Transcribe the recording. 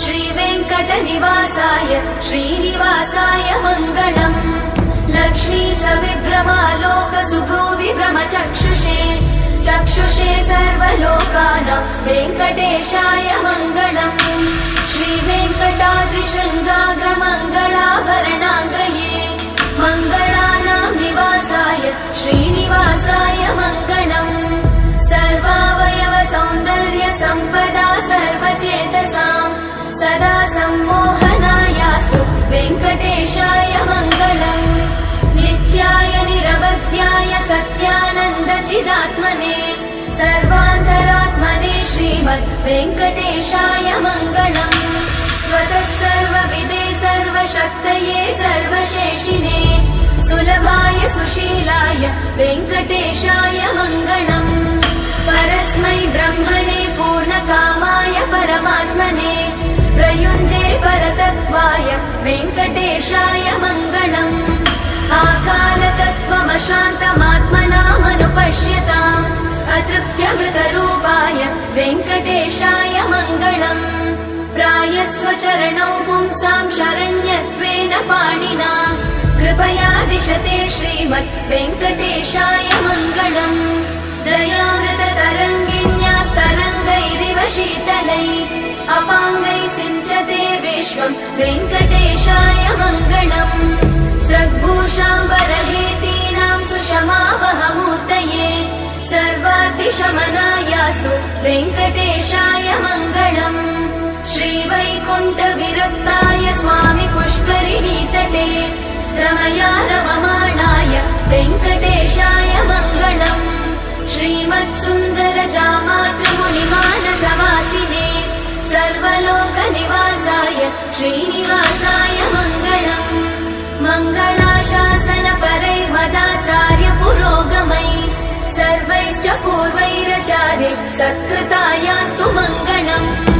श्रीवेङ्कटेशाय श्रीनिवासाय मङ्गलम् लक्ष्मी सविभ्रमालोकसुभ्रूविभ्रमचक्षुषे चक्षुषे सर्वलोकानां वेङ्कटेशाय मङ्गलम् श्रीवेङ्कटाद्रिशृङ्गाग्रमङ्गलाभरणाङ्ग्रये मङ्गलानां निवासाय श्रीनिवासाय मङ्गलम् सर्वावयव सौन्दर्य सम्पदा सर्वचेतसां सदा सम्मोहनायास्तु वेङ्कटेशाय मङ्गलम् नित्याय निरवध्याय सत्यानन्दचिदात्मने सर्वान्तरात्मने श्रीमद् वेङ्कटेशाय मङ्गलम् स्वतः सर्वविदे सर्वशक्तये सर्वशेषिने सुलभाय सुशीलाय वेङ्कटेशाय मङ्गलम् परस्मै ब्रह्मणे पूर्णकामाय परमात्मने प्रयुञ्जे परतत्त्वाय वेङ्कटेशाय मङ्गलम् आकालतत्त्वमशान्तमात्मनामनुपश्यताम् अतृप्त्यमृतरूपाय वेङ्कटेशाय मङ्गलम् प्रायस्वचरणौ पुंसां शरण्यत्वेन पाणिना कृपया दिशते श्रीमद् वेङ्कटेशाय मङ्गलम् दयामृततरङ्गिण्यास्तरङ्गैरिव शीतलै अपाङ्गै सिञ्चते विश्वम् वेङ्कटेशाय मङ्गलम् स्रग्भूषाम्बरहेतीनां सुषमावहमूर्तये सर्वातिशमनायास्तु वेङ्कटेशाय मङ्गलम् श्रीवैकुण्ठविरक्ताय स्वामि पुष्करिणीतटे रमया रममाणाय वेङ्कटेशाय मङ्गलम् श्रीमत्सुन्दरजामातृमुनिमानसवासिने सर्वलोकनिवासाय श्रीनिवासाय मङ्गलम् मङ्गलाशासनपरैर्मदाचार्य पुरोगमै सर्वैश्च पूर्वैरचार्य सत्कृतायास्तु मङ्गलम्।